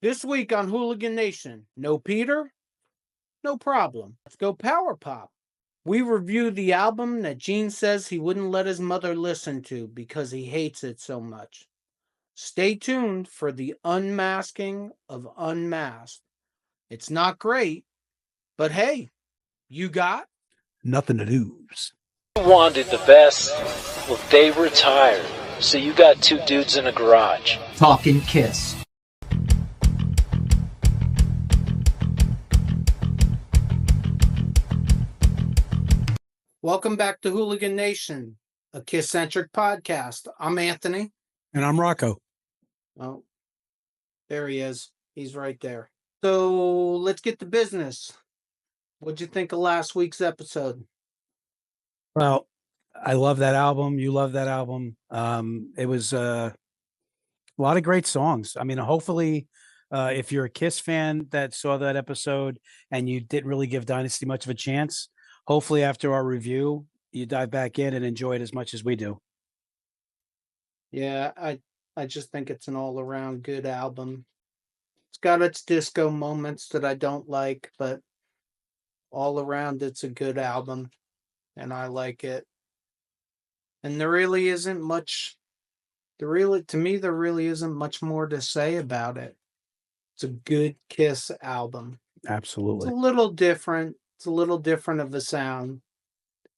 This week on Hooligan Nation, no Peter, no problem. Let's go power pop. We review the album that Gene says he wouldn't let his mother listen to because he hates it so much. Stay tuned for the unmasking of Unmasked. It's not great, but hey, you got nothing to lose. Wanted the best? Well, they retired. So you got two dudes in a garage. Talking KISS. Welcome back to Hooligan Nation, a KISS-Centric podcast. I'm Anthony. And I'm Rocco. Oh, there he is. He's right there. So let's get to business. What'd you think of last week's episode? Well, I love that album. You love that album. It was a lot of great songs. I mean, hopefully, if you're a KISS fan that saw that episode and you didn't really give Dynasty much of a chance, hopefully after our review, you dive back in and enjoy it as much as we do. Yeah, I just think it's an all-around good album. It's got its disco moments that I don't like, but all around it's a good album, and I like it. And there really isn't much, there really isn't much more to say about it. It's a good KISS album. Absolutely. It's a little different. It's a little different of a sound.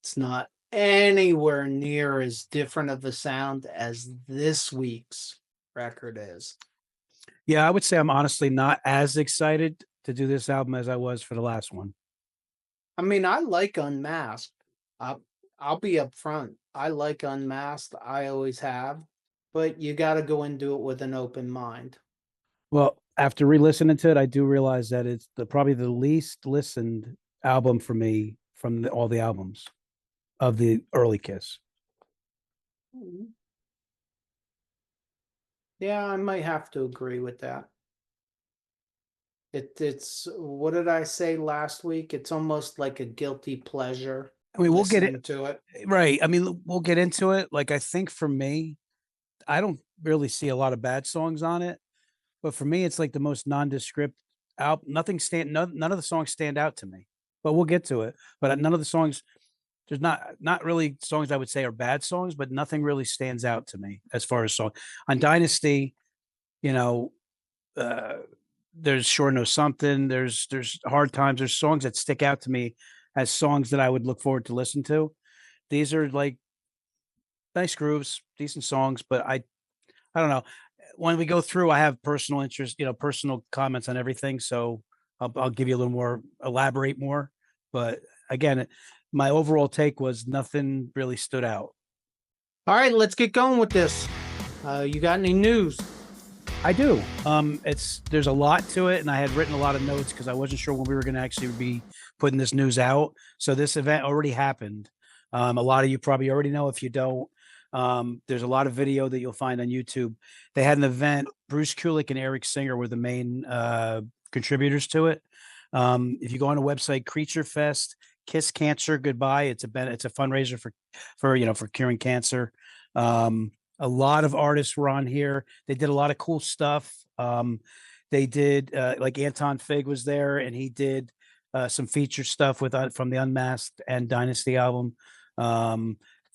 It's not anywhere near as different of a sound as this week's record is. Yeah, I would say I'm honestly not as excited to do this album as I was for the last one. I mean, I like Unmasked. I'll be upfront. I like Unmasked. I always have, but you got to go into it with an open mind. Well, after re-listening to it, I do realize that it's probably the least listened album for me from all the albums of the early KISS. Yeah, I might have to agree with that. It's what did I say last week? It's almost like a guilty pleasure. I mean, we'll get into it. Right. I mean, we'll get into it. Like, I think for me, I don't really see a lot of bad songs on it, but for me, it's like the most nondescript album. None of the songs stand out to me, but we'll get to it. But none of the songs, there's not really songs I would say are bad songs, but nothing really stands out to me as far as song. On Dynasty, you know, there's Sure Know Something, there's Hard Times, there's songs that stick out to me as songs that I would look forward to listen to. These are like nice grooves, decent songs, but I don't know. When we go through, I have personal interest, personal comments on everything. So I'll give you a little more, elaborate more. But again, my overall take was nothing really stood out. All right, let's get going with this. You got any news? I do. There's a lot to it, and I had written a lot of notes because I wasn't sure when we were going to actually be putting this news out. So this event already happened. A lot of you probably already know. If you don't, there's a lot of video that you'll find on YouTube. They had an event. Bruce Kulick and Eric Singer were the main contributors to it. If you go on the website, Creature Fest, Kiss Cancer Goodbye. It's a fundraiser for curing cancer. A lot of artists were on here. They did a lot of cool stuff. They did like Anton Fig was there, and he did some feature stuff from the Unmasked and Dynasty album.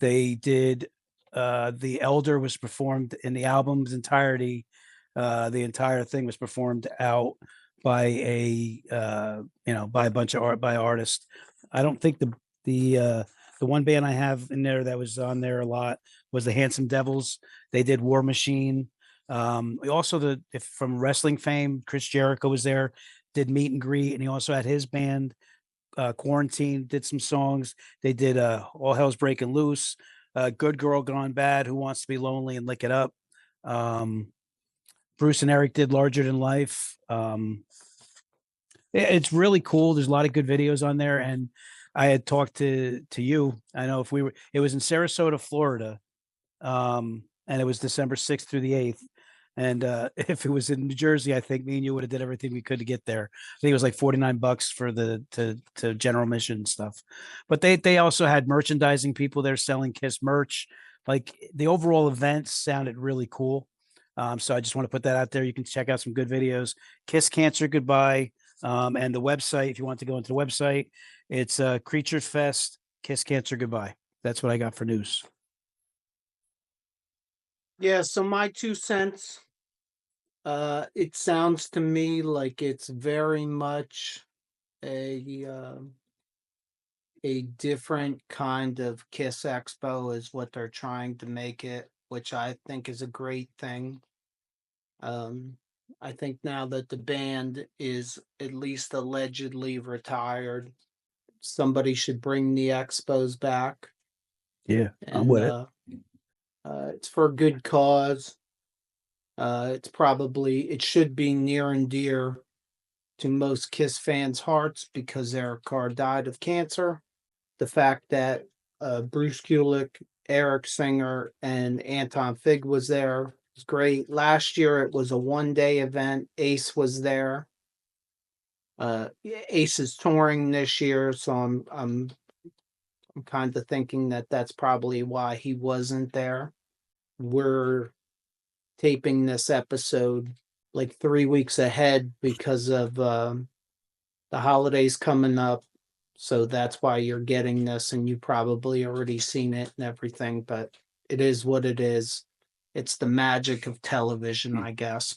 They did The Elder was performed in the album's entirety. The entire thing was performed out by a bunch of artists. I don't think the one band I have in there that was on there a lot was the Handsome Devils. They did War Machine. Also from wrestling fame, Chris Jericho was there, did Meet and Greet, and he also had his band Quarantine, did some songs. They did All Hell's Breaking Loose, Good Girl Gone Bad, Who Wants to Be Lonely and Lick It Up. Bruce and Eric did Larger Than Life. It's really cool. There's a lot of good videos on there, and I had talked to you. I know it was in Sarasota, Florida, and it was December 6th through the 8th. And if it was in New Jersey, I think me and you would have did everything we could to get there. I think it was like $49 for to general admission and stuff. But they also had merchandising people there selling KISS merch. Like the overall event sounded really cool. So I just want to put that out there. You can check out some good videos. Kiss Cancer Goodbye. And the website, if you want to go into the website, it's Creatures Fest, Kiss Cancer Goodbye. That's what I got for news. Yeah, so my 2 cents, it sounds to me like it's very much a different kind of Kiss Expo is what they're trying to make it, which I think is a great thing. Um, I think now that the band is at least allegedly retired, somebody should bring the expos back. Yeah, I'm And with it. it's for a good cause. It should be near and dear to most Kiss fans' hearts because Eric Carr died of cancer. The fact that Bruce Kulick, Eric Singer, and Anton Fig was there was great. Last year it was a 1-day event. Ace was there. Ace is touring this year, so I'm kind of thinking that that's probably why he wasn't there. We're taping this episode like 3 weeks ahead because of the holidays coming up. So that's why you're getting this, and you probably already seen it and everything, but it is what it is. It's the magic of television, I guess.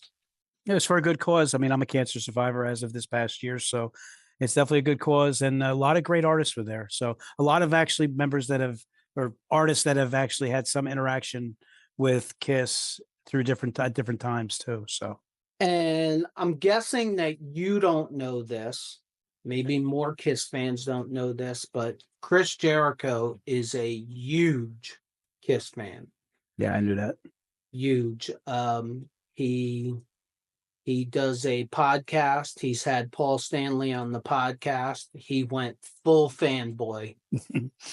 It was for a good cause. I mean, I'm a cancer survivor as of this past year, so it's definitely a good cause, and a lot of great artists were there. So a lot of actually members that have or artists that have actually had some interaction with Kiss through different times too. So And I'm guessing that you don't know this. Maybe more Kiss fans don't know this, but Chris Jericho is a huge Kiss fan. yeah, I knew that. Huge. He does a podcast. He's had Paul Stanley on the podcast. He went full fanboy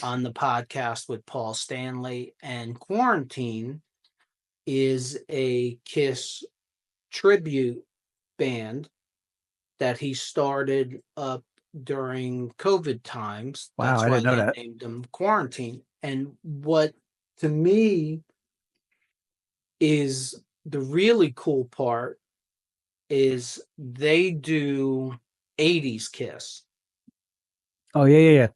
on the podcast with Paul Stanley. And Quarantine is a Kiss tribute band that he started up during COVID times. Wow, That's I why didn't know they that. named them Quarantine. And what to me is the really cool part is they do 80s Kiss. Oh yeah.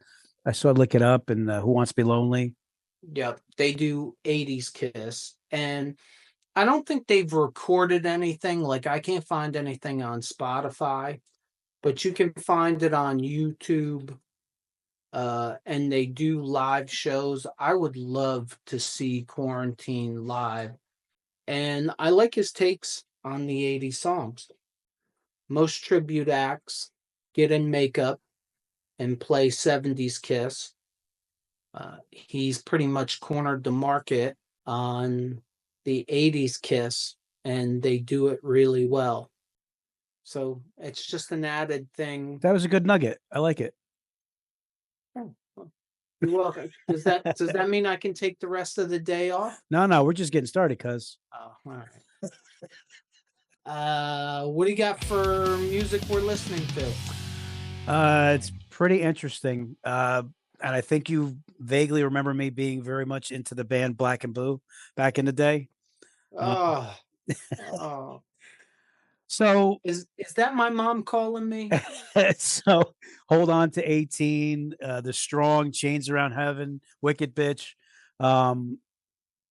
I saw Look It Up and Who Wants to Be Lonely. Yep, they do 80s Kiss. And I don't think they've recorded anything. Like I can't find anything on Spotify, but you can find it on YouTube. And they do live shows. I would love to see Quarantine live. And I like his takes on the 80s songs. Most tribute acts get in makeup and play 70s Kiss. He's pretty much cornered the market on the 80s Kiss, and they do it really well. So it's just an added thing. That was a good nugget. I like it. Oh, well, you're welcome. Does that mean I can take the rest of the day off? No, we're just getting started, cuz. Oh, all right. What do you got for music we're listening to? It's pretty interesting. And I think you vaguely remember me being very much into the band Black and Blue back in the day. Oh, oh. So Is that my mom calling me? so Hold On to 18, The Strong, Chains Around Heaven, Wicked Bitch.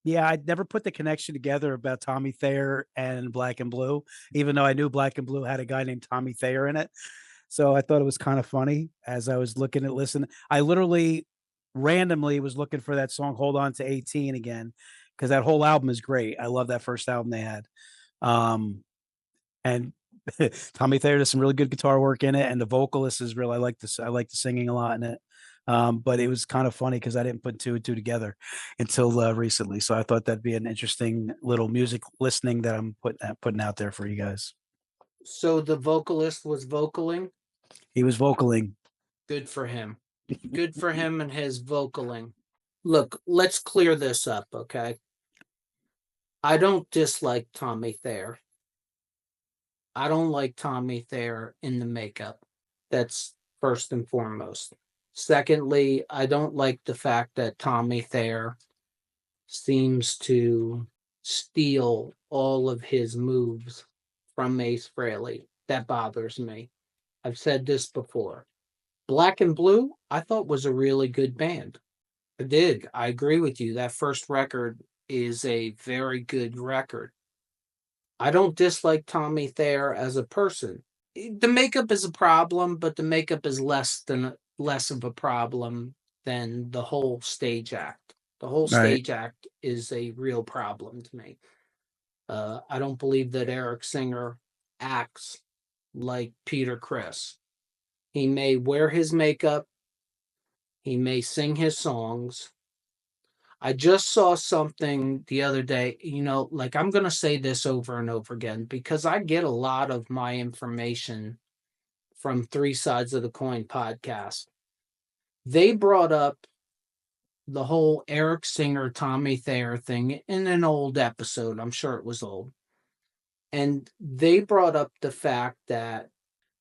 Yeah, I'd never put the connection together about Tommy Thayer and Black and Blue, even though I knew Black and Blue had a guy named Tommy Thayer in it. So I thought it was kind of funny as I was looking at listen. I literally randomly was looking for that song Hold On to 18 again, because that whole album is great. I love that first album they had. And Tommy Thayer does some really good guitar work in it, and the vocalist is real. I like this. I like the singing a lot in it. But it was kind of funny because I didn't put two and two together until recently. So I thought that'd be an interesting little music listening that I'm putting out there for you guys. So the vocalist was vocaling? He was vocaling. Good for him. Good for him and his vocaling. Look, let's clear this up, okay? I don't dislike Tommy Thayer. I don't like Tommy Thayer in the makeup. That's first and foremost. Secondly, I don't like the fact that Tommy Thayer seems to steal all of his moves from Ace Frehley. That bothers me. I've said this before. Black and Blue, I thought was a really good band. I did. I agree with you. That first record is a very good record. I don't dislike Tommy Thayer as a person. The makeup is a problem, but the makeup is less of a problem than the whole stage act. The whole Right. stage act is a real problem to me. I don't believe that Eric Singer acts like Peter Criss. He may wear his makeup, he may sing his songs. I just saw something the other day, like I'm going to say this over and over again because I get a lot of my information from Three Sides of the Coin podcast. They brought up the whole Eric Singer, Tommy Thayer thing in an old episode. I'm sure it was old. And they brought up the fact that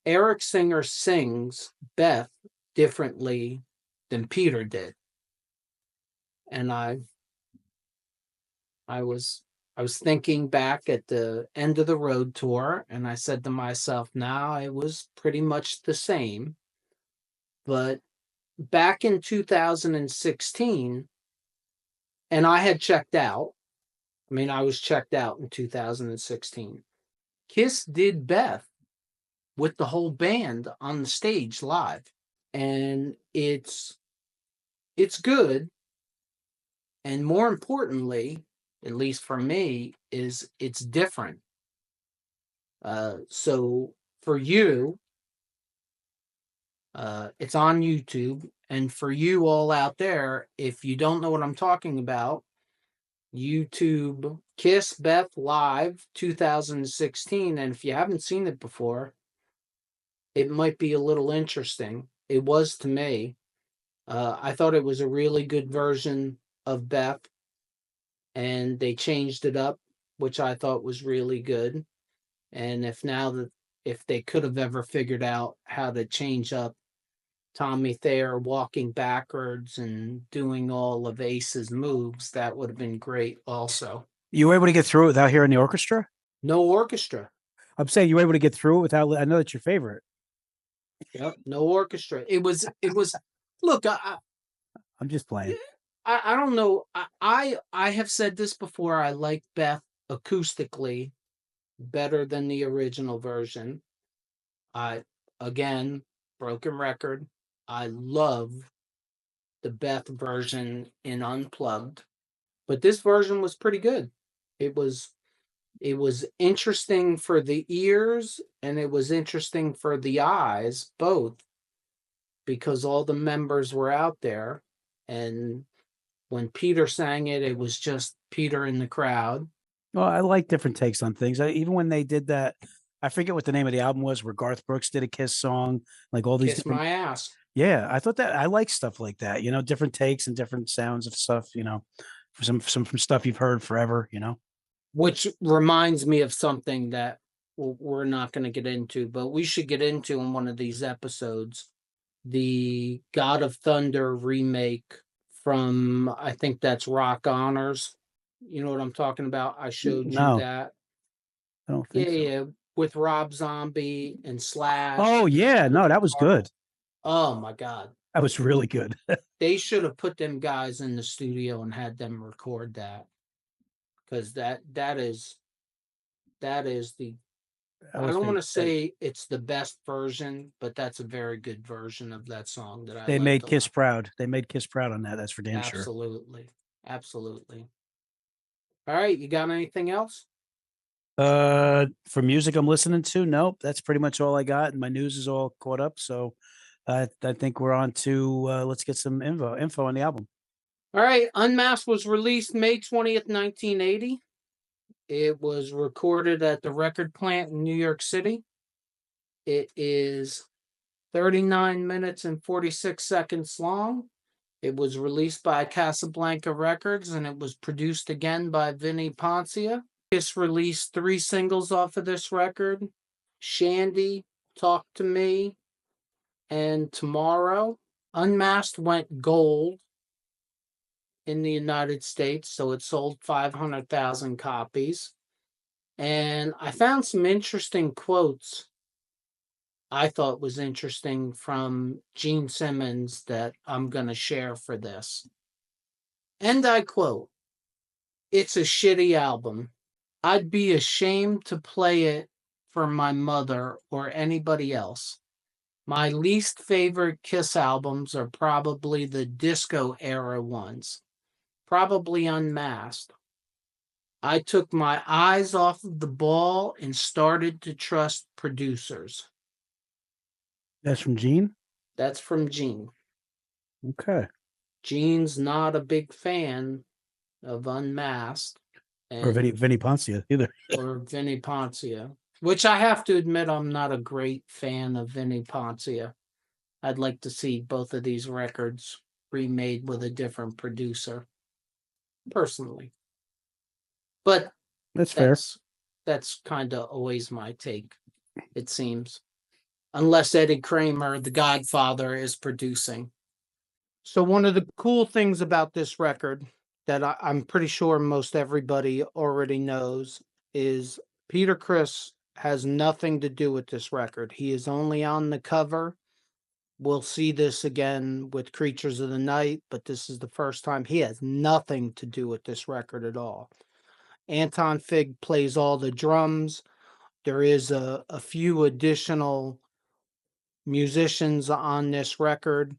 Eric Singer sings Beth differently than Peter did. And I was thinking back at the end of the road tour, and I said to myself, now it was pretty much the same. But back in 2016, and I had checked out. I mean, I was checked out in 2016. KISS did Beth with the whole band on the stage live. And it's good. And more importantly, at least for me, is it's different. So for you, it's on YouTube. And for you all out there, if you don't know what I'm talking about, YouTube Kiss Beth Live 2016. And if you haven't seen it before, it might be a little interesting. It was to me. I thought it was a really good version of Beth, and they changed it up, which I thought was really good. And if they could have ever figured out how to change up Tommy Thayer walking backwards and doing all of Ace's moves, that would have been great also. You were able to get through it without hearing the orchestra? No orchestra. I'm saying you were able to get through it without. I know that's your favorite. Yep, no orchestra. It was. Look, I'm just playing. I don't know. I have said this before. I like Beth acoustically better than the original version. Again, broken record. I love the Beth version in Unplugged, but this version was pretty good. It was interesting for the ears and it was interesting for the eyes, both, because all the members were out there. And when Peter sang it, it was just Peter in the crowd. Well, I like different takes on things. Even when they did that, I forget what the name of the album was, where Garth Brooks did a Kiss song, like all these Kiss different. My Ass. Yeah, I thought that I like stuff like that. Different takes and different sounds of stuff. For some from stuff you've heard forever. Which reminds me of something that we're not going to get into, but we should get into in one of these episodes. The God of Thunder remake from, I think that's Rock Honors. You know what I'm talking about? I showed you No, that. I don't think so. Yeah, with Rob Zombie and Slash. Oh yeah, no, that was good. Oh my God. That was really good. They should have put them guys in the studio and had them record that. Because that is the, I don't want to say it's the best version, but that's a very good version of that song that I They liked made a Kiss lot. proud. They made Kiss proud on that. That's for damn sure. Absolutely. Absolutely. All right, you got anything else? For music I'm listening to, nope. That's pretty much all I got, and my news is all caught up. So, I think we're on to let's get some info on the album. All right, Unmasked was released May 20th, 1980. It was recorded at the record plant in New York City. It is 39 minutes and 46 seconds long. It was released by Casablanca Records, and it was produced again by Vinnie Poncia. Kiss released 3 singles off of this record: Shandy, Talk to Me, and Tomorrow. Unmasked went gold in the United States, so it sold 500,000 copies. And I found some interesting quotes I thought was interesting from Gene Simmons that I'm going to share for this. And I quote, "It's a shitty album. I'd be ashamed to play it for my mother or anybody else. My least favorite Kiss albums are probably the disco era ones, probably Unmasked. I took my eyes off of the ball and started to trust producers." That's from Gene. That's from Gene. Okay. Gene's not a big fan of Unmasked Or and Vinny Poncia either. or Vinny Poncia, which I have to admit I'm not a great fan of Vinny Poncia. I'd like to see both of these records remade with a different producer, personally. But That's fair. that's kind of always my take, it seems. Unless Eddie Kramer, the Godfather, is producing. So one of the cool things about this record that I'm pretty sure most everybody already knows is Peter Criss has nothing to do with this record. He is only on the cover. We'll see this again with Creatures of the Night, but this is the first time he has nothing to do with this record at all. Anton Fig plays all the drums. There is a few additional musicians on this record.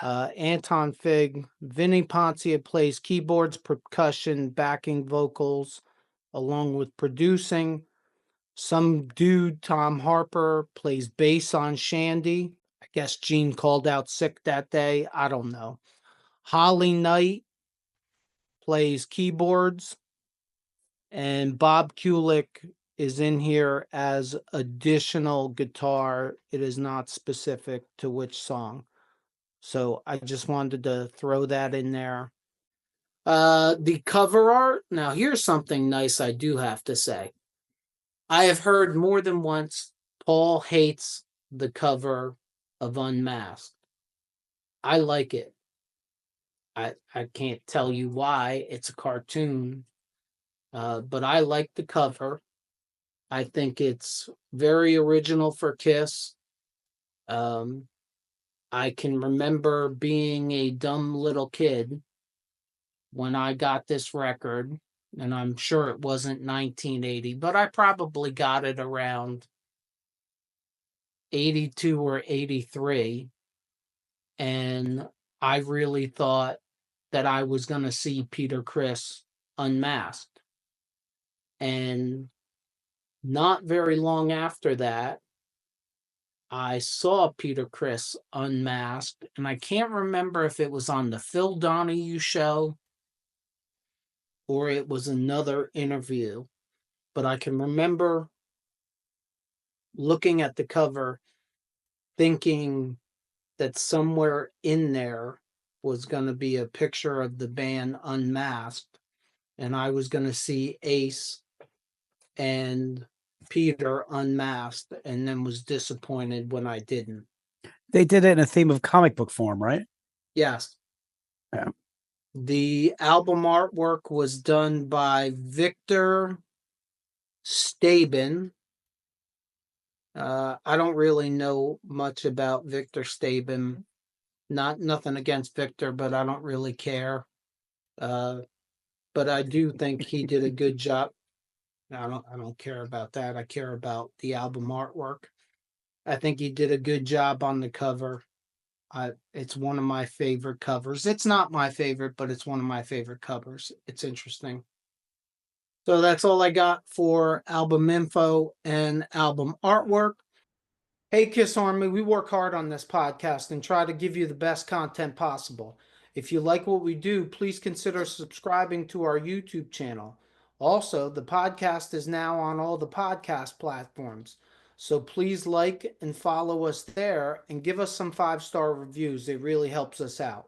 Anton Fig, Vinny Poncia plays keyboards, percussion, backing vocals, along with producing. Some dude, Tom Harper, plays bass on Shandy. I guess Gene called out sick that day. I don't know. Holly Knight plays keyboards, and Bob Kulick is in here as additional guitar. It is not specific to which song. So I just wanted to throw that in there. The cover art. Now, here's something nice I do have to say. I have heard more than once Paul hates the cover of Unmasked. I like it. I can't tell you why. It's a cartoon. But I like the cover. I think it's very original for Kiss. I can remember being a dumb little kid when I got this record, and I'm sure it wasn't 1980, but I probably got it around 82 or 83. And I really thought that I was going to see Peter Criss unmasked. And not very long after that, I saw Peter Criss unmasked, and I can't remember if it was on the Phil Donahue show or it was another interview, but I can remember looking at the cover thinking that somewhere in there was going to be a picture of the band Unmasked, and I was going to see Ace and Peter unmasked, and then was disappointed when I didn't. They did it in a theme of comic book form, right? Yes. Yeah. The album artwork was done by Victor Stabin. I don't really know much about Victor Stabin. Nothing against Victor, but I don't really care. But I do think he did a good job. I don't care about that. I care about the album artwork. I think he did a good job on the cover. It's one of my favorite covers. It's not my favorite, but it's one of my favorite covers. It's interesting. So that's all I got for album info and album artwork. Hey, Kiss Army, we work hard on this podcast and try to give you the best content possible. If you like what we do, please consider subscribing to our YouTube channel. Also, the podcast is now on all the podcast platforms. So please like and follow us there and give us some 5-star reviews. It really helps us out.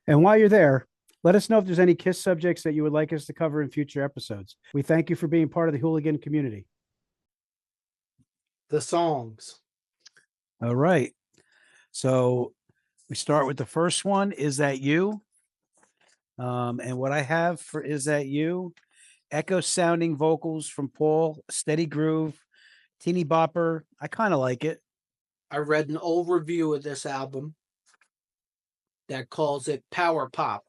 And while you're there, let us know if there's any Kiss subjects that you would like us to cover in future episodes. We thank you for being part of the hooligan community. The songs. All right. So we start with the first one, Is That You? And what I have for Is That You echo sounding vocals from Paul, steady groove, teeny bopper. I kind of like it. I read an old review of this album that calls it power pop.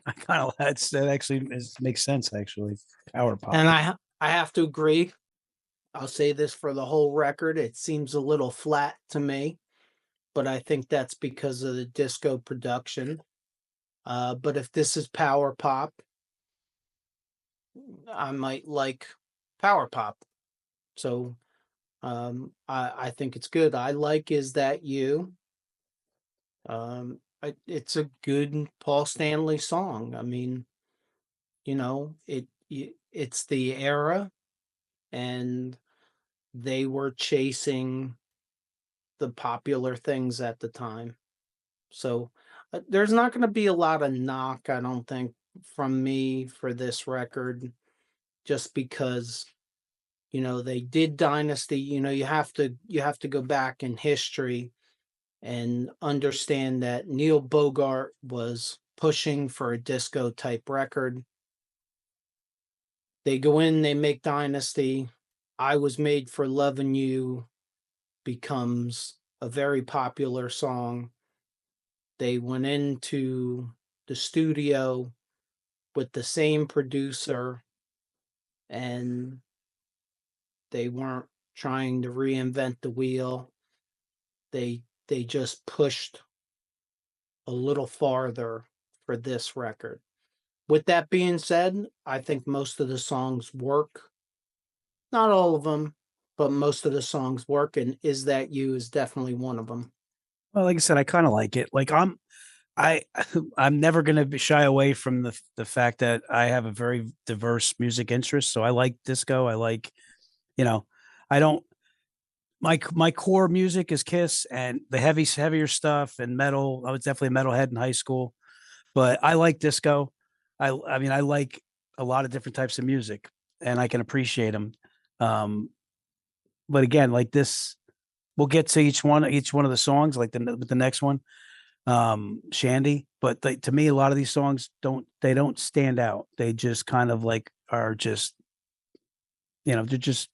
I kind of that actually makes sense. Actually, power pop. And I have to agree. I'll say this for the whole record. It seems a little flat to me, but I think that's because of the disco production. But if this is power pop, I might like power pop. So I think it's good. I like Is That You? It's a good Paul Stanley song. I mean, you know, it's the era, and they were chasing the popular things at the time. So there's not going to be a lot of knock, I don't think, from me for this record, just because they did Dynasty. You have to go back in history and understand that Neil Bogart was pushing for a disco type record. They go in, they make Dynasty. I Was Made for Loving You becomes a very popular song. They went into the studio with the same producer, and they weren't trying to reinvent the wheel. They just pushed a little farther for this record. With that being said, I think most of the songs work. Not all of them, but most of the songs work, and Is That You is definitely one of them. Well, like I said, I kind of like it. Like I I'm never going to shy away from the fact that I have a very diverse music interest. So I like disco. I like, you know, I don't my core music is Kiss and the heavier stuff and metal. I was definitely a metalhead in high school, but I like disco. I mean I like a lot of different types of music and I can appreciate them. Um, but again, like this, we'll get to each one of the songs like the next one, Shandy. But to me, a lot of these songs don't stand out. They just kind of like are just they're just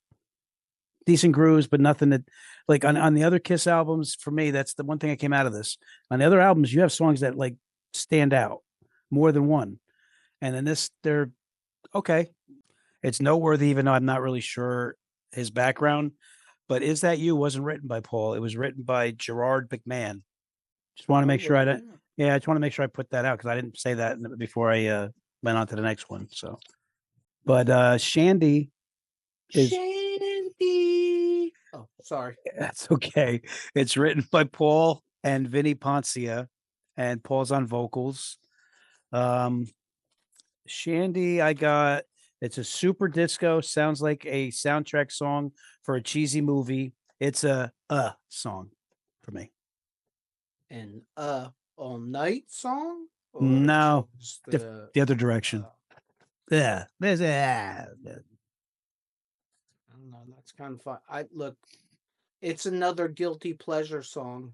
decent grooves, but nothing that like on the other Kiss albums. For me, that's the one thing that came out of this. On the other albums, you have songs that like stand out more than one, and in this, they're okay. It's noteworthy, even though I'm not really sure his background. But Is That You wasn't written by Paul. It was written by Gerard McMahon. Just want to make sure I don't. Yeah, I just want to make sure I put that out because I didn't say that before I went on to the next one. So, but Shandy is Shandy. Oh, sorry. that's okay. It's written by Paul and Vinny Poncia, and Paul's on vocals. Um, Shandy, I got it's a super disco, sounds like a soundtrack song for a cheesy movie. It's a song for me. An all night song? Or No, just the other direction. Yeah, there's I don't know, that's kind of fun. It's another guilty pleasure song.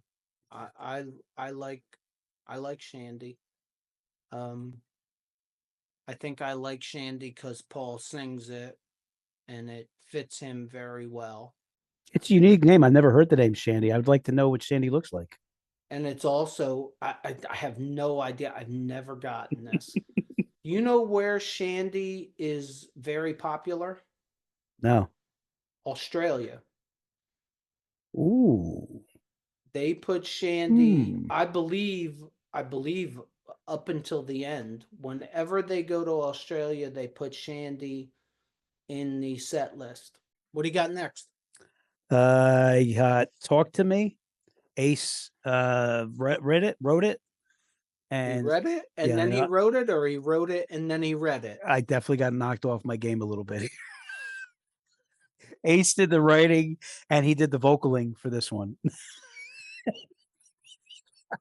I I I like Shandy. Um I think I like Shandy because Paul sings it and it fits him very well. it's a unique name. I've never heard the name Shandy. I would like to know what Shandy looks like. And it's also, I have no idea. I've never gotten this. You know where Shandy is very popular? No. Australia. Ooh. They put Shandy, Hmm. I believe up until the end. Whenever they go to Australia, they put Shandy in the set list. What do you got next? You got Talk to Me. Ace wrote it. He And read it and then he yeah, wrote it, or he wrote it and then he read it? I definitely got knocked off my game a little bit. Ace did the writing and he did the vocaling for this one.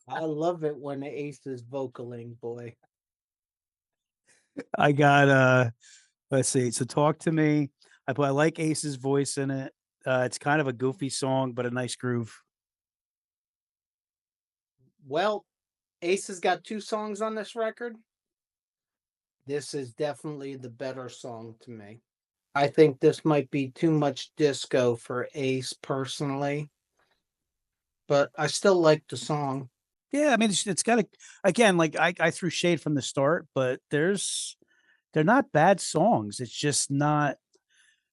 I love it when Ace is vocaling, boy. I got let's see. So Talk to Me. I like Ace's voice in it. It's kind of a goofy song, but a nice groove. Well, Ace has got two songs on this record. This is definitely the better song to me. I think this might be too much disco for Ace personally, but I still like the song. Yeah, I mean, it's got a again, like I threw shade from the start, but they're not bad songs. It's just not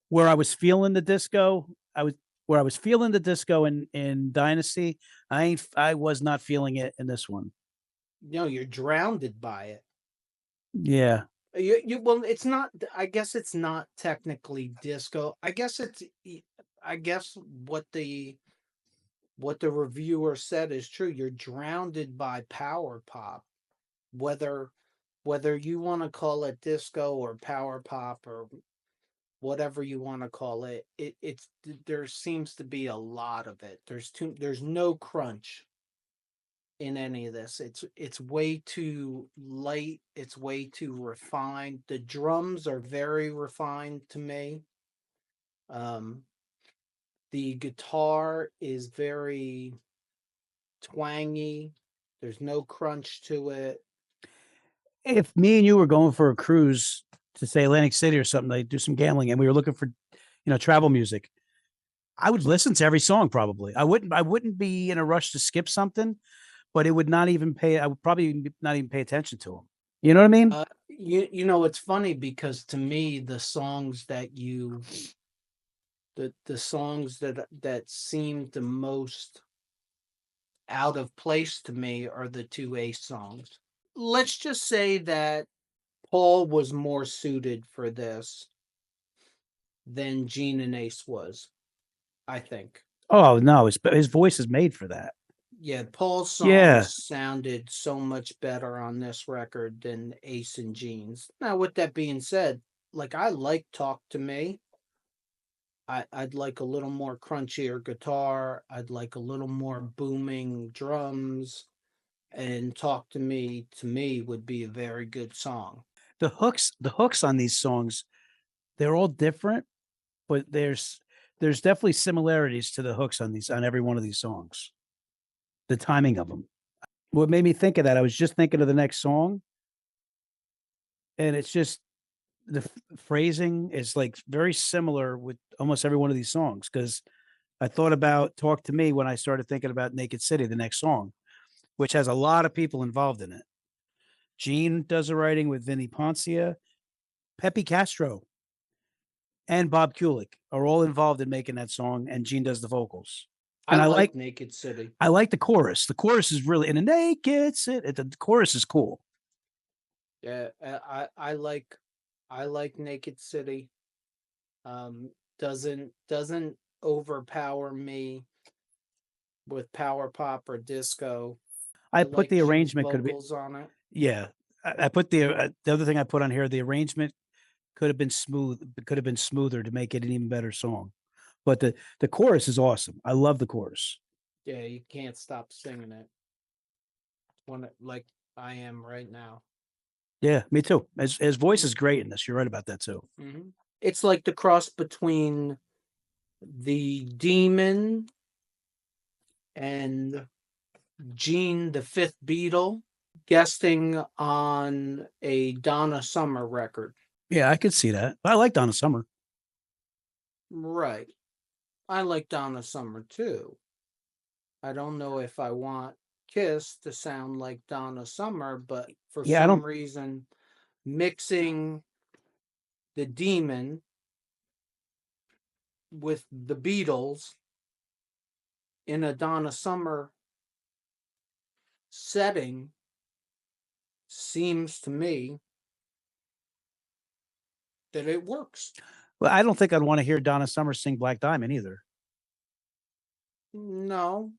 where I was feeling the disco. I was where I was feeling the disco in Dynasty. I was not feeling it in this one. You're drowned by it. Yeah. Well, it's not. I guess it's not technically disco. I guess what the reviewer said is true. You're drowned by power pop, whether you want to call it disco or power pop or whatever you want to call it. It's there seems to be a lot of it. There's no crunch in any of this. It's way too light, it's way too refined. The drums are very refined to me. Um the guitar is very twangy. There's no crunch to it. If me and you were going for a cruise to say Atlantic City or something, like do some gambling, and we were looking for, travel music, I would listen to every song probably. I wouldn't be in a rush to skip something, but it would not even pay. I would probably not even pay attention to them. You know what I mean? It's funny because to me the songs that you the songs that seem the most out of place to me are the two Ace songs. Let's just say that Paul was more suited for this than Gene and Ace was, I think. Oh no, his voice is made for that. Yeah, Paul's Yeah, songs sounded so much better on this record than Ace and Gene's. Now, with that being said, like I like Talk to Me. I'd like a little more crunchier guitar. I'd like a little more booming drums. And Talk to me would be a very good song. the hooks on these songs, they're all different, but there's definitely similarities to the hooks on every one of these songs. The timing of them. What made me think of that? I was just thinking of the next song, and it's just phrasing is like very similar with almost every one of these songs. Because I thought about "Talk to Me" when I started thinking about "Naked City," the next song, which has a lot of people involved in it. Gene does the writing with Vinny Poncia, Pepe Castro, and Bob Kulick are all involved in making that song, and Gene does the vocals. I And I like like Naked City. I like the chorus. The chorus is really in a naked city. The chorus is cool. Yeah, I like Naked City. Doesn't overpower me with power pop or disco. I I put like the Gene's arrangement could be vocals on it. yeah. I put the other thing I put on here. The arrangement could have been smooth. Could have been smoother to make it an even better song. But the chorus is awesome. I love the chorus. Yeah, you can't stop singing it. Like I am right now. Yeah, me too. His voice is great in this. You're right about that too. Mm-hmm. It's like the cross between the Demon and Gene the Fifth Beatle guesting on a Donna Summer record. Yeah, I could see that. I like Donna Summer. Right. I like Donna Summer too. I don't know if I want Kiss to sound like Donna Summer, but for Yeah, I some don't. reason, mixing the Demon with the Beatles in a Donna Summer setting seems to me that it works. Well, I don't think I'd want to hear Donna Summer sing Black Diamond either. No.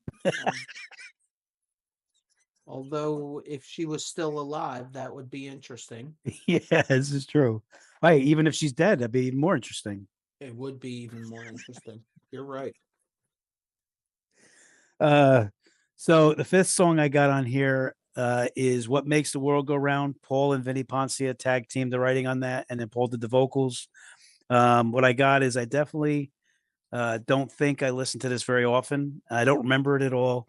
Although, if she was still alive, that would be interesting. Yeah, this is true. Right, even if she's dead, that'd be even more interesting. It would be even more interesting. You're right. So the fifth song I got on here is "What Makes the World Go Round." Paul and Vinny Poncia tag teamed the writing on that, and then Paul did the vocals. What I got is I definitely don't think I listen to this very often. I don't remember it at all.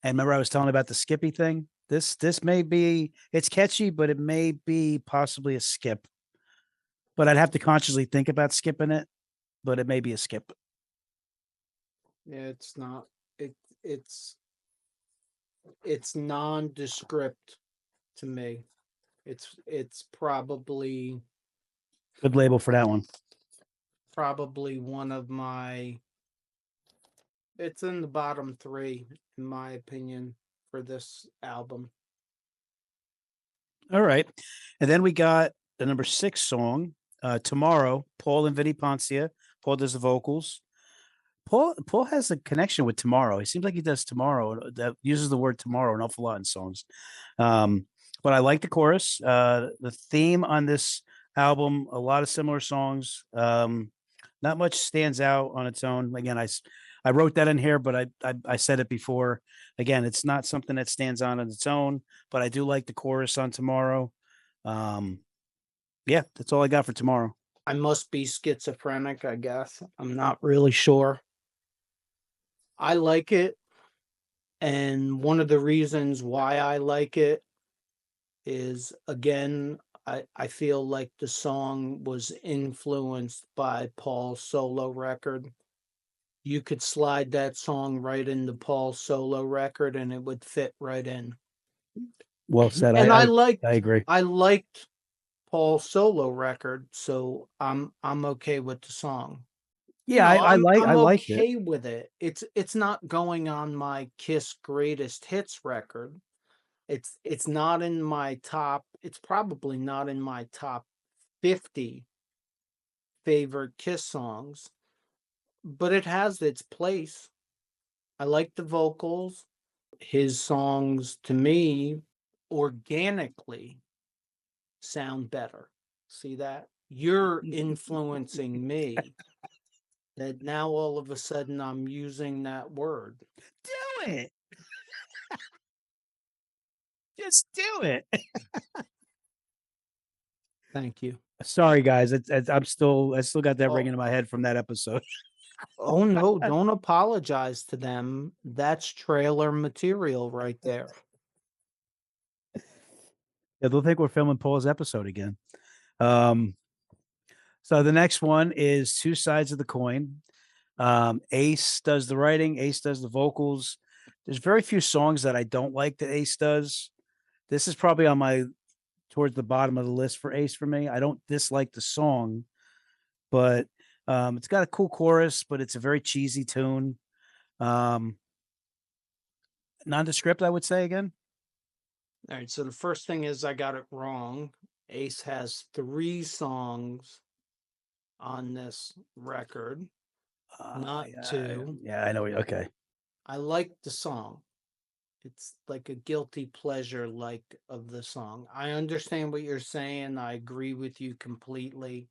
And remember, I was telling about the Skippy thing. This may be it's catchy, but it may be possibly a skip. But I'd have to consciously think about skipping it, but it may be a skip. Yeah, it's not. It it's it's nondescript to me. It's Good label for that one. probably one of my. It's in the bottom three, in my opinion, for this album. All right. And then we got the number 6 song, Tomorrow, Paul and Vinny Poncia. Paul does the vocals. Paul has a connection with Tomorrow. He seems like he does Tomorrow. That uses the word tomorrow an awful lot in songs. But I like the chorus. The theme on this album, a lot of similar songs. Not much stands out on its own. Again, I wrote that in here, but I said it before. Again, it's not something that stands on its own, but I do like the chorus on Tomorrow. Yeah, that's all I got for Tomorrow. I must be schizophrenic, I guess. I'm not really sure. I like it, and one of the reasons why I like it is, again, I feel like the song was influenced by Paul's solo record. You could slide that song right into Paul's solo record and it would fit right in. Well said. And I agree. I liked Paul's solo record, so I'm okay with the song. Yeah, I I'm liked it. okay with it. It's not going on my KISS greatest hits record. It's not in my top. It's probably not in my top 50 favorite KISS songs, but it has its place. I like the vocals. His songs to me organically sound better. See that? You're influencing me that now all of a sudden I'm using that word. Do it. Just do it. Thank you. Sorry, guys. I still got that Oh, ringing in my head from that episode. oh no, don't apologize to them. That's trailer material right there. Yeah, they'll think we're filming Paul's episode again. So the next one is Two Sides of the Coin. Ace does the writing, Ace does the vocals. There's very few songs that I don't like that Ace does. This is probably on my towards the bottom of the list for Ace for me. I don't dislike the song, but it's got a cool chorus, but it's a very cheesy tune. Nondescript, I would say again. All right, so the first thing is I got it wrong. Ace has 3 songs on this record, not 2. Yeah, I know. Okay. I like the song. It's like a guilty pleasure like of the song. I understand what you're saying. I agree with you completely.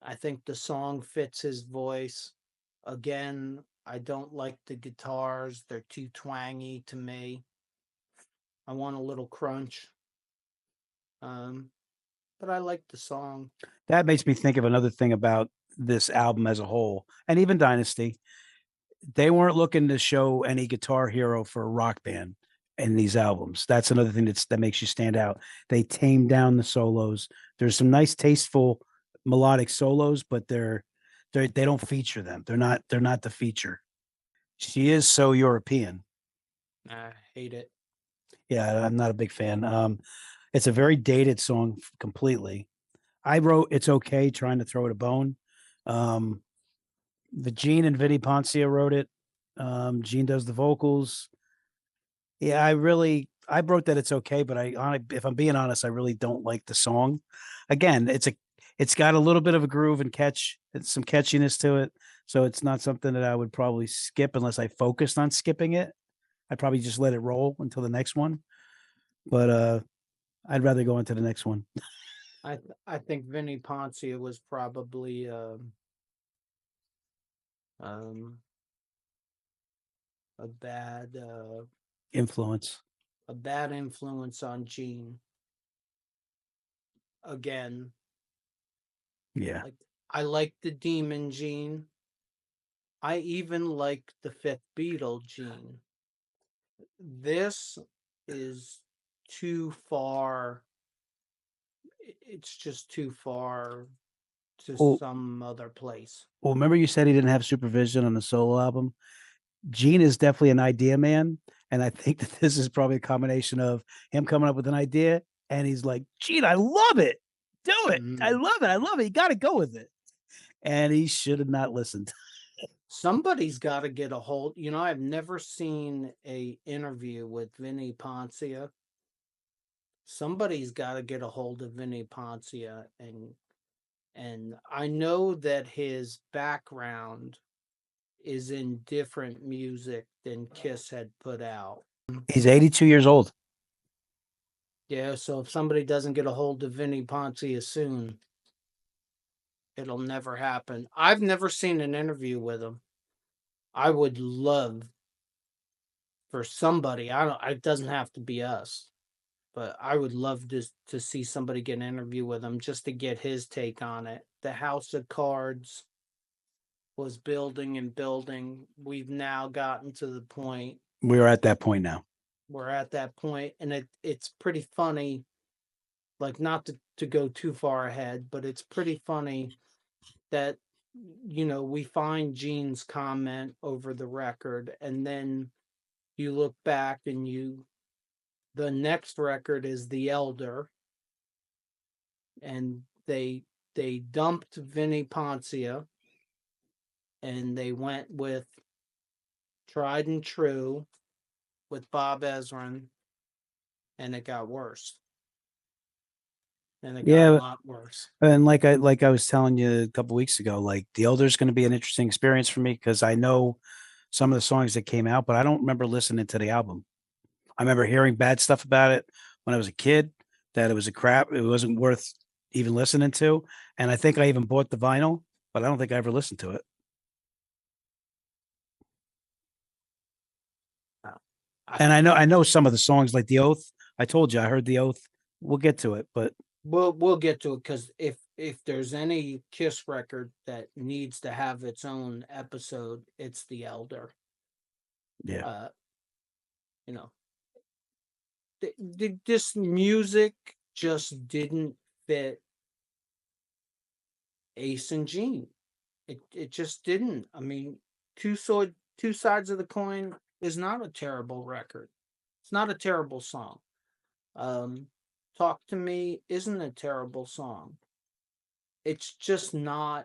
I think the song fits his voice. Again, I don't like the guitars. They're too twangy to me. I want a little crunch. But I like the song. That makes me think of another thing about this album as a whole, and even Dynasty. They weren't looking to show any guitar hero for a rock band in these albums. That's another thing that makes you stand out. They tamed down the solos. There's some nice, tasteful melodic solos, but they don't feature them. They're not the feature. She is so European. I hate it. Yeah, I'm not a big fan. It's a very dated song completely. I wrote "It's Okay," trying to throw it a bone. The Gene and Vinny Poncia wrote it. Gene does the vocals. Yeah, I wrote that it's okay, but if I'm being honest, I really don't like the song. Again, it's got a little bit of a groove and some catchiness to it. So it's not something that I would probably skip unless I focused on skipping it. I'd probably just let it roll until the next one. But I'd rather go into the next one. I think Vinny Poncia was probably a Influence. bad influence on Gene. Again, Yeah. like I like the Demon Gene. I even like the Fifth Beatle Gene. This is too far. It's just too far to Well, some other place. remember you said he didn't have supervision on the solo album? Gene is definitely an idea man. And I think that this is probably a combination of him coming up with an idea and he's like, Gene, I love it. Do it. I Mm. love it. I love it. You got to go with it. And he should have not listened. Somebody's got to get a hold. I've never seen a interview with Vinnie Poncia. Somebody's got to get a hold of Vinnie Poncia, and I know that his background is in different music than KISS had put out. He's 82 years old. Yeah, so if somebody doesn't get a hold of Vinnie Poncia soon, it'll never happen. I've never seen an interview with him. I would love for somebody. It doesn't have to be us, but I would love to see somebody get an interview with him just to get his take on it. The House of Cards was building and building. We've now gotten to the point. We're at that point now. We're at that point, and it's pretty funny. Like, not to go too far ahead, but it's pretty funny that we find Gene's comment over the record, and then you look back and the next record is The Elder, and they dumped Vinnie Poncia and they went with Tried and True with Bob Ezrin, and it got worse. And it got a lot worse. And like I was telling you a couple weeks ago, like The Elder is going to be an interesting experience for me because I know some of the songs that came out, but I don't remember listening to the album. I remember hearing bad stuff about it when I was a kid, that it was a crap. It wasn't worth even listening to. And I think I even bought the vinyl, but I don't think I ever listened to it. And I know some of the songs like The Oath. I told you I heard The Oath. We'll get to it, but we'll get to it, because if there's any KISS record that needs to have its own episode, it's The Elder. Yeah. This music just didn't fit Ace and Gene. It just didn't. I mean, two sides of the coin is not a terrible record. It's not a terrible song. Talk to Me isn't a terrible song. It's just not.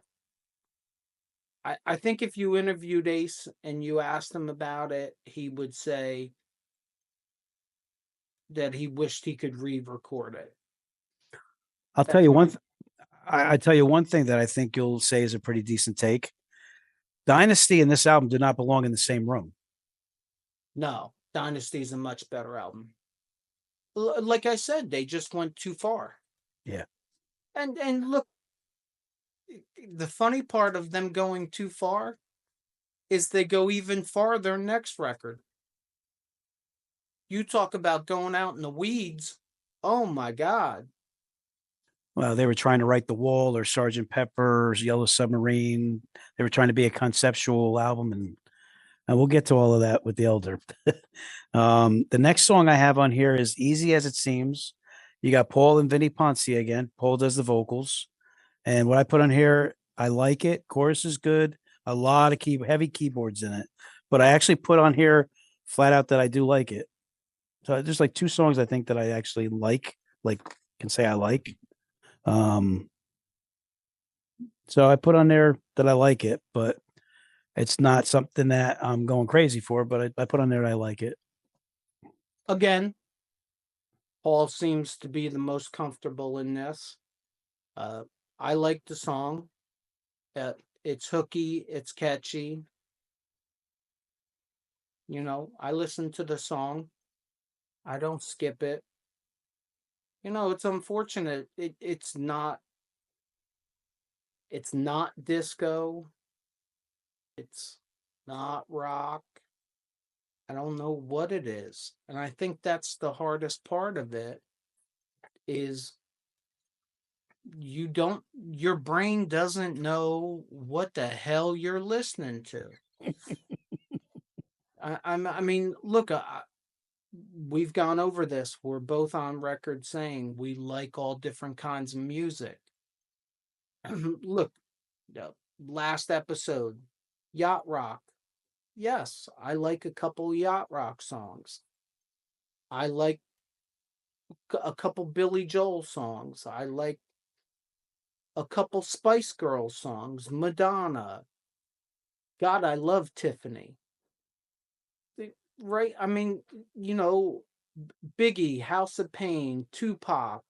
I think if you interviewed Ace and you asked him about it, he would say that he wished he could re-record it. I'll tell you I tell you one thing that I think you'll say is a pretty decent take. Dynasty and this album do not belong in the same room. No, Dynasty is a much better album. Like I said, they just went too far. Yeah. And look, the funny part of them going too far is they go even farther next record. You talk about going out in the weeds. Oh my God. Well, they were trying to write The Wall or Sergeant Pepper's Yellow Submarine. They were trying to be a conceptual album, and we'll get to all of that with The Elder. The next song I have on here is Easy as It Seems. You got Paul and Vinnie Poncia again. Paul does the vocals. And what I put on here, I like it. Chorus is good. A lot of heavy keyboards in it. But I actually put on here flat out that I do like it. So there's like two songs I think that I actually like can say I like. So I put on there that I like it, but it's not something that I'm going crazy for, but I put on there I like it. Again, Paul seems to be the most comfortable in this. I like the song. It's hooky, it's catchy. I listen to the song. I don't skip it. It's unfortunate. It's not disco. It's not rock. I don't know what it is. And I think that's the hardest part of it, is your brain doesn't know what the hell you're listening to. I mean, look, we've gone over this. We're both on record saying we like all different kinds of music. Look, last episode, yacht rock. Yes, I like a couple yacht rock songs. I like a couple Billy Joel songs. I like a couple Spice Girls songs, Madonna. God, I love Tiffany. Right? I mean, you know, Biggie, House of Pain, Tupac.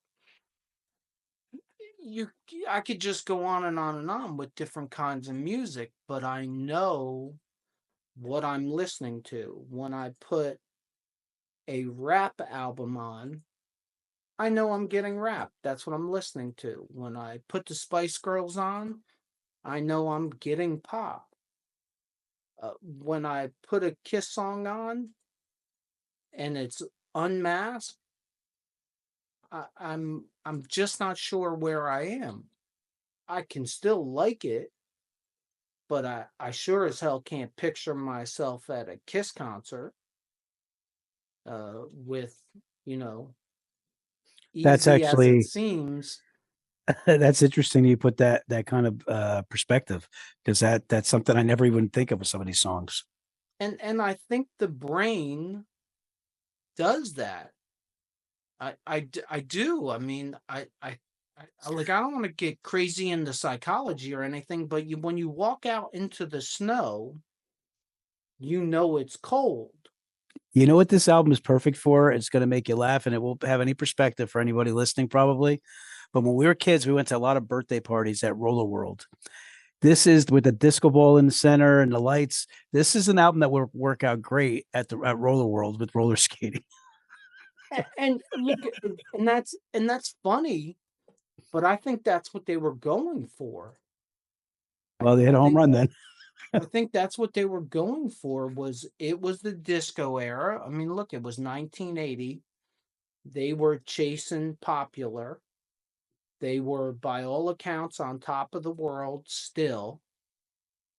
You, I could just go on and on and on with different kinds of music, but I know what I'm listening to. When I put a rap album on, I know I'm getting rap. That's what I'm listening to. When I put the Spice Girls on, I know I'm getting pop. When I put a Kiss song on and it's Unmasked, I'm just not sure where I am. I can still like it, but I sure as hell can't picture myself at a Kiss concert with, you know, That's easy as it actually seems. that's interesting. You put that kind of perspective because that's something I never even think of with some of these songs. And I think the brain does that. I do. I mean, like, I don't want to get crazy into psychology or anything, but when you walk out into the snow, you know it's cold. You know what this album is perfect for? It's going to make you laugh, and it won't have any perspective for anybody listening, probably. But when we were kids, we went to a lot of birthday parties at Roller World. This is with the disco ball in the center and the lights. This is an album that will work out great at Roller World with roller skating. And look, and that's funny, but I think that's what they were going for. Well, they I hit a home think run then. I think that's what they were going for. Was it was the disco era. I mean, look, it was 1980. They were chasing popular. They were, by all accounts, on top of the world still.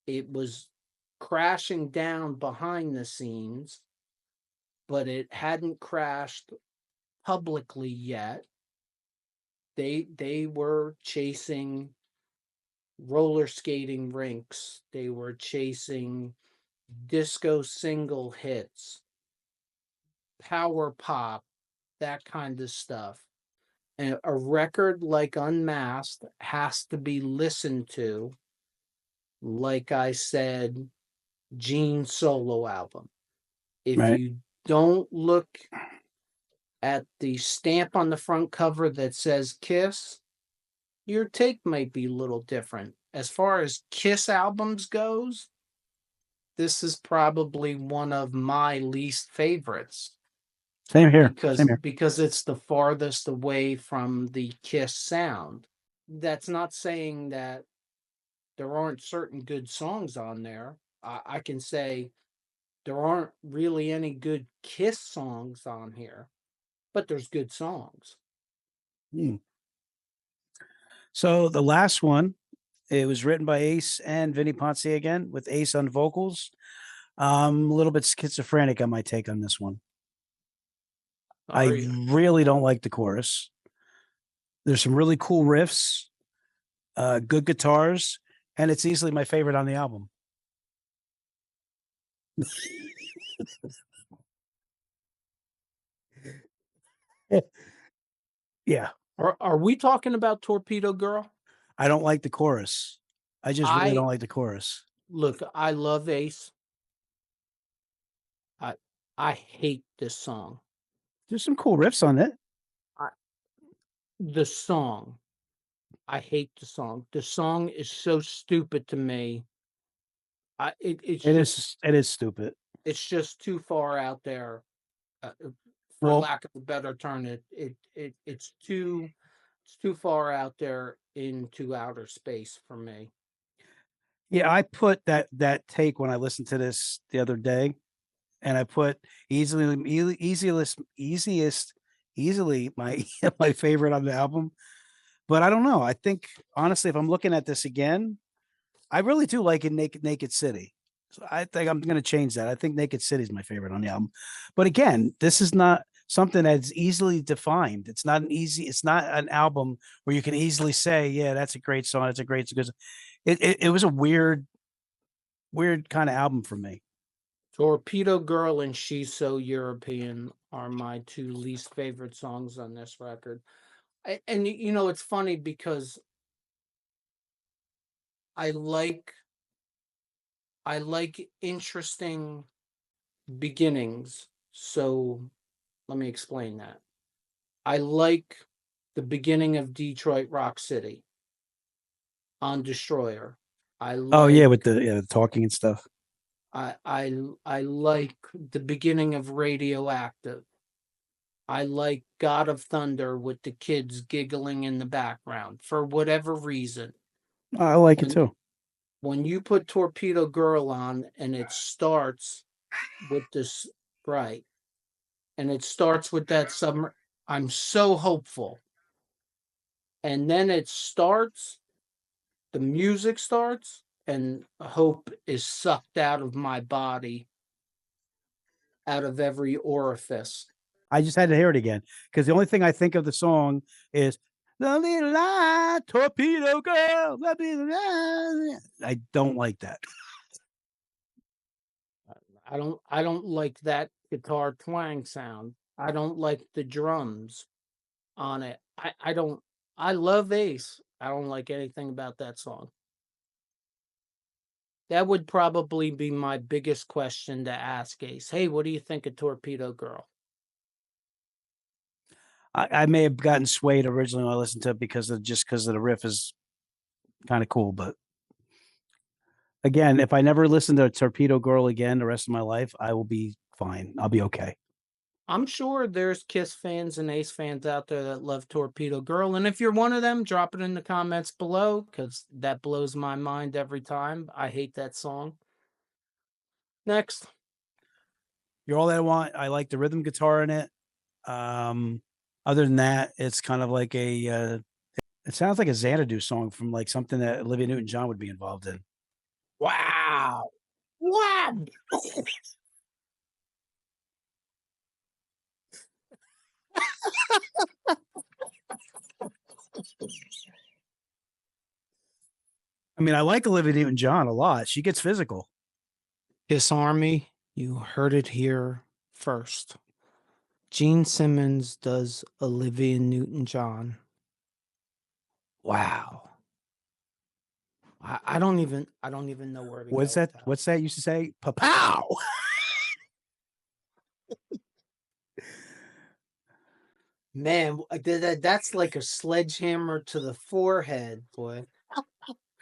It was crashing down behind the scenes, but it hadn't crashed publicly yet. They were chasing roller skating rinks. They were chasing disco single hits, power pop, that kind of stuff. And a record like Unmasked has to be listened to, like I said, Gene's solo album. If Right. you don't look at the stamp on the front cover that says Kiss, your take might be a little different. As far as Kiss albums goes, this is probably one of my least favorites Same here. because Same here. because it's the farthest away from the Kiss sound. That's not saying that there aren't certain good songs on there. I can say there aren't really any good Kiss songs on here, but there's good songs. Hmm. So the last one, it was written by Ace and Vinny Ponce again, with Ace on vocals. A little bit schizophrenic on my take on this one. I Are you? really don't like the chorus. There's some really cool riffs, good guitars, and it's easily my favorite on the album. Yeah, Are we talking about Torpedo Girl? I don't like the chorus. I just really I don't like the chorus. look, I love Ace. I I hate this song. There's some cool riffs on it. I, the song. I hate the song. The song is so stupid to me. It is stupid. It's just too far out there. For Well, lack of a better term, it's too far out there into outer space for me. yeah, I put that take when I listened to this the other day, and I put easily my my favorite on the album. But I don't know. I think honestly, if I'm looking at this again, I really do like it Naked City. So I think I'm going to change that. I think Naked City is my favorite on the album. But again, this is not something that's easily defined. It's not an album where you can easily say, yeah, that's a great song. It's a great, because it was a weird kind of album for me. Torpedo Girl and She's So European are my two least favorite songs on this record. And it's funny because I like interesting beginnings. So let me explain that. I like the beginning of Detroit Rock City on Destroyer. I Oh yeah, like with the talking and stuff. I like the beginning of Radioactive. I like God of Thunder with the kids giggling in the background for whatever reason. I like it When too. when you put Torpedo Girl on and it starts with this, right, and it starts with that summer, I'm so hopeful. And then the music starts, and hope is sucked out of my body, out of every orifice. I just had to hear it again because the only thing I think of the song is the little light torpedo girl. I don't like that. I don't like that guitar twang sound. I don't like the drums on it. I don't I love Ace. I don't like anything about that song. That would probably be my biggest question to ask Ace. Hey, what do you think of Torpedo Girl? I may have gotten swayed originally when I listened to it because of the riff is kind of cool. But again, if I never listen to Torpedo Girl again the rest of my life, I will be fine. I'll be okay. I'm sure there's Kiss fans and Ace fans out there that love Torpedo Girl. And if you're one of them, drop it in the comments below because that blows my mind every time. I hate that song. Next. You're All That I Want. I like the rhythm guitar in it. Other than that, it's kind of like it sounds like a Xanadu song from like something that Olivia Newton-John would be involved in. Wow. Wow. I mean, I like Olivia Newton-John a lot. She gets physical. Kiss Army, you heard it here first. Gene Simmons does Olivia Newton-John. Wow. I don't even know where to go. What's that? What's that used to say? Pa-pow! Man, that's like a sledgehammer to the forehead, boy.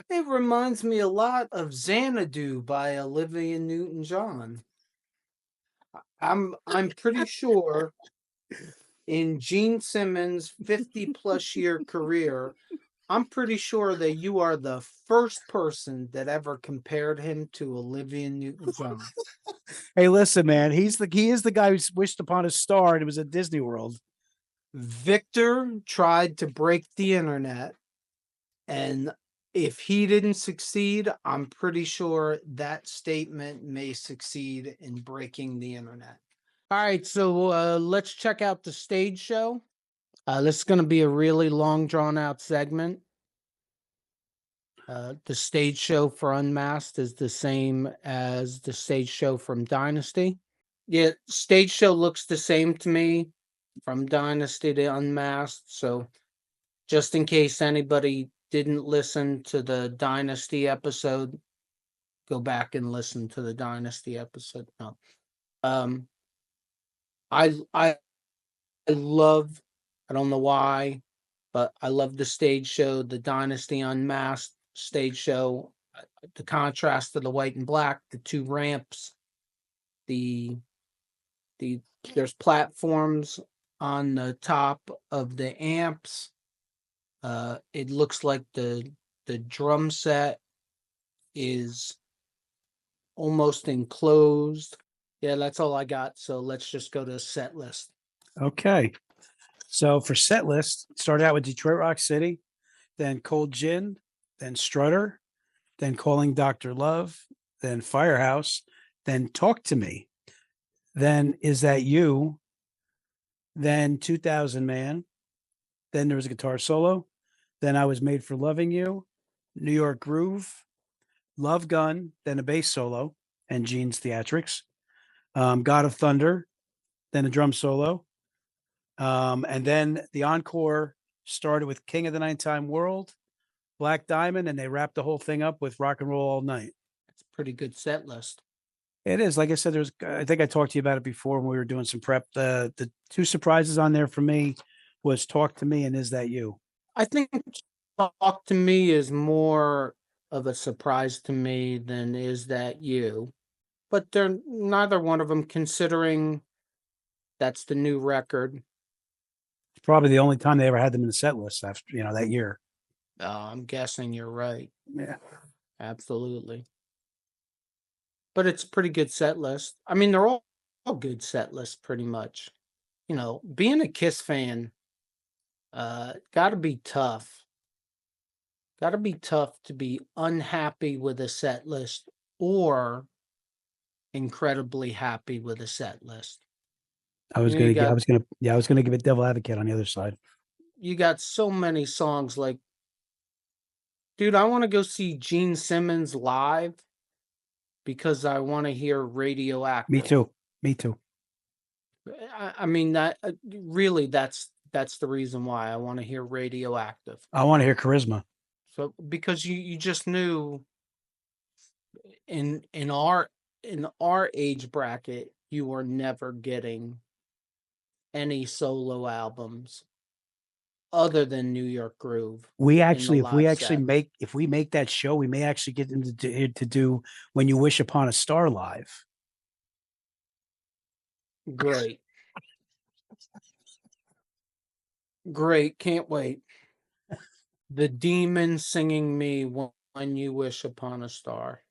It reminds me a lot of Xanadu by Olivia Newton-John. I'm pretty sure in Gene Simmons' 50+ year career, I'm pretty sure that you are the first person that ever compared him to Olivia Newton-John. Hey, listen, man. He is the guy who wished upon a star and it was at Disney World. Victor tried to break the internet, and if he didn't succeed, I'm pretty sure that statement may succeed in breaking the internet. All right, so let's check out the stage show. This is going to be a really long, drawn out segment. The stage show for Unmasked is the same as the stage show from Dynasty. Yeah, stage show looks the same to me from Dynasty to Unmasked. So just in case anybody didn't listen to the Dynasty episode, go back and listen to the Dynasty episode. No. I love, I don't know why, but I love the stage show, the Dynasty Unmasked stage show, the contrast of the white and black, the two ramps, the there's platforms on the top of the amps. It looks like the drum set is almost enclosed. Yeah, that's all I got. So let's just go to set list. Okay. So for set list, started out with Detroit Rock City, then Cold Gin, then Strutter, then Calling Dr. Love, then Firehouse, then Talk to Me, then Is That You, then 2000 Man, then there was a guitar solo, then I Was Made for Loving You, New York Groove, Love Gun, then a bass solo, and Gene's Theatrics, God of Thunder, then a drum solo, and then the encore started with King of the Nighttime World, Black Diamond, and they wrapped the whole thing up with Rock and Roll All Night. It's a pretty good set list. It is. Like I said, I think I talked to you about it before when we were doing some prep. The two surprises on there for me was Talk to Me and Is That You. I think Talk to Me is more of a surprise to me than Is That You. But they're neither one of them, considering that's the new record. It's probably the only time they ever had them in the set list after, that year. I'm guessing you're right. Yeah. Absolutely. But it's a pretty good set list. I mean, they're all good set lists, pretty much. Being a KISS fan, gotta be tough. Gotta be tough to be unhappy with a set list or incredibly happy with a set list. I was gonna give it devil advocate on the other side. You got so many songs like, dude, I want to go see Gene Simmons live because I want to hear Radioactive. Me too. I mean, that really, that's the reason why I want to hear Radioactive. I want to hear Charisma. So because you just knew in our age bracket, you were never getting any solo albums other than New York Groove. If we make that show, we may actually get them to do When You Wish Upon a Star live. Great, can't wait. The Demon singing me When You Wish Upon a Star.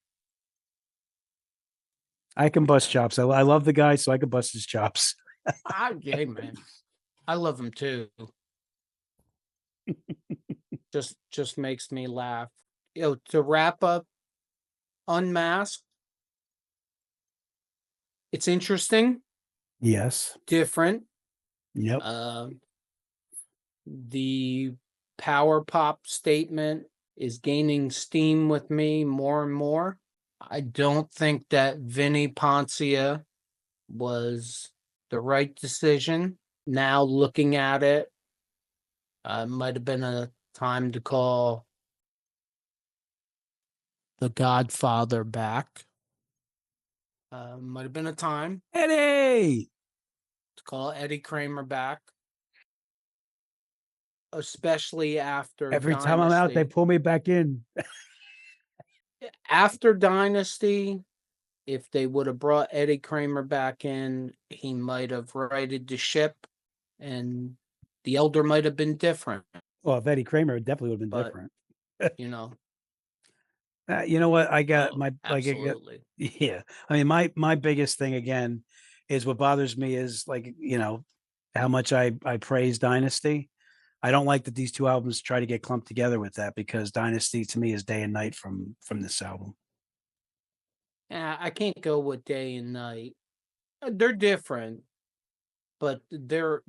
I can bust chops. I love the guy, so I can bust his chops. Yeah, man. I love him too. just makes me laugh. To wrap up Unmasked, it's interesting. Yes. Different. Yep. The power pop statement is gaining steam with me more and more. I don't think that Vinnie Poncia was the right decision. Now looking at it, might have been a time to call the Godfather back. Might have been a time Eddie to call Eddie Kramer back. Especially after every Dynasty. time I'm out, they pull me back in. After Dynasty, if they would have brought Eddie Kramer back in, he might have righted the ship, and the Elder might have been different. Well, if Eddie Kramer, it definitely would have been different. You know. You know what? I got absolutely. Yeah. I mean, my biggest thing again is what bothers me is how much I praise Dynasty. I don't like that these two albums try to get clumped together with that, because Dynasty to me is day and night from this album. Yeah, I can't go with day and night. They're different, but they're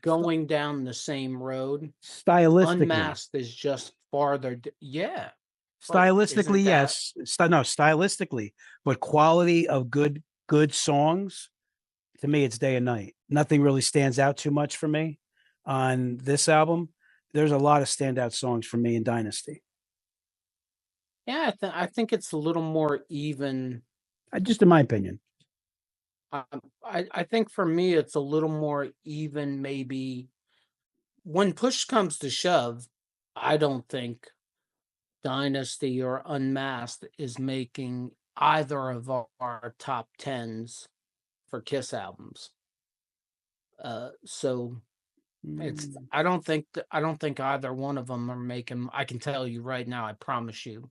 going down the same road. Stylistically, Unmasked is just farther. Yeah. Stylistically, yes. No, stylistically, but quality of good songs, to me, it's day and night. Nothing really stands out too much for me on this album. There's a lot of standout songs for me in Dynasty. Yeah, I think it's a little more even. Just in my opinion. I think for me, it's a little more even, maybe. When push comes to shove, I don't think Dynasty or Unmasked is making either of our top 10s for KISS albums. So it's I don't think either one of them are making. I can tell you right now, I promise you,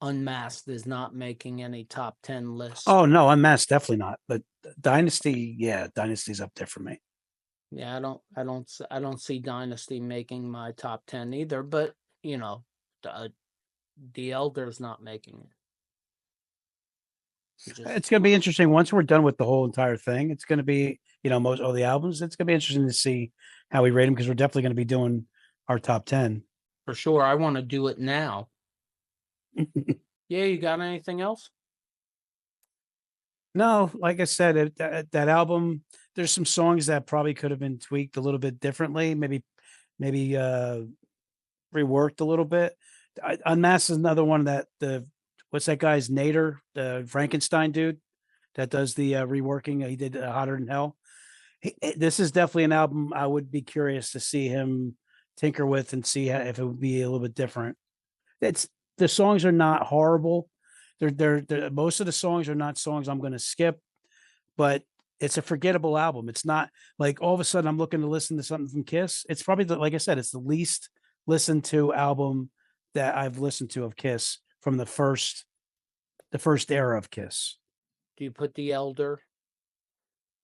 Unmasked is not making any top 10 lists. Oh no, Unmasked definitely not. But Dynasty, yeah, Dynasty's up there for me. Yeah, I don't see Dynasty making my top 10 either. But the Elder's not making it. It's going to be interesting once we're done with the whole entire thing. It's going to be, most all the albums. It's going to be interesting to see how we rate them because we're definitely going to be doing our top 10. For sure. I want to do it now. Yeah, you got anything else? No, like I said, that album, there's some songs that probably could have been tweaked a little bit differently, maybe reworked a little bit. Unmasked is another one that what's that guy's Nader, the Frankenstein dude that does the reworking. He did Hotter Than Hell. This is definitely an album I would be curious to see him tinker with and see if it would be a little bit different. The songs are not horrible. They're most of the songs are not songs I'm going to skip, but it's a forgettable album. It's not like all of a sudden I'm looking to listen to something from Kiss. It's probably like I said, it's the least listened to album that I've listened to of Kiss from the first era of Kiss. Do you put The Elder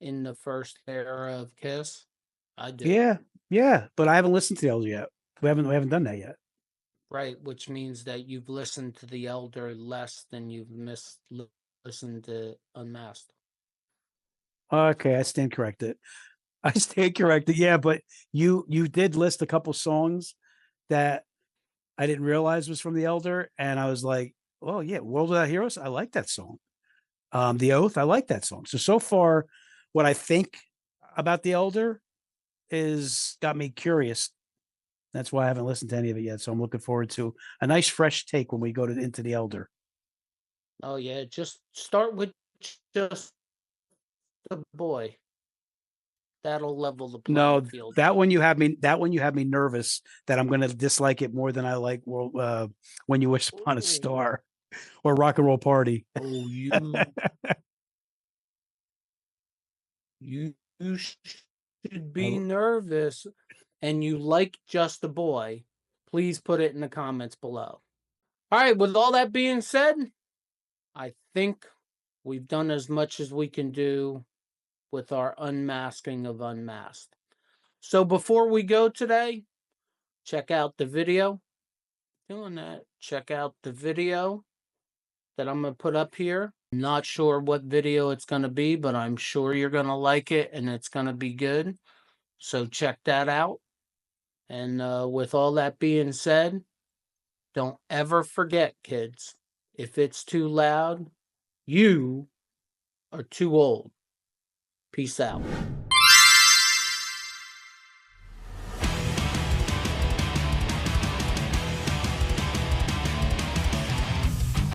in the first era of Kiss? I do. Yeah, but I haven't listened to The Elder yet. We haven't done that yet. Right, which means that you've listened to The Elder less than you've listened to Unmasked. Okay, I stand corrected. Yeah, but you did list a couple songs that I didn't realize was from The Elder, and I was like, "Oh yeah, World Without Heroes, I like that song." The Oath, I like that song. So far, what I think about The Elder is got me curious. That's why I haven't listened to any of it yet. So I'm looking forward to a nice fresh take when we go into The Elder. Oh yeah, just start with just the boy. That'll level the playing field. That one you have me nervous that I'm going to dislike it more than I like When You Wish Upon a Star or Rock and Roll Party. Oh, you should be nervous, and you like Just a Boy. Please put it in the comments below. All right, with all that being said, I think we've done as much as we can do with our unmasking of Unmasked. So before we go today, check out the video. Doing that, check out the video that I'm going to put up here. Not sure what video it's going to be, but I'm sure you're going to like it and it's going to be good. So check that out. And with all that being said, don't ever forget, kids, if it's too loud, you are too old. Peace out.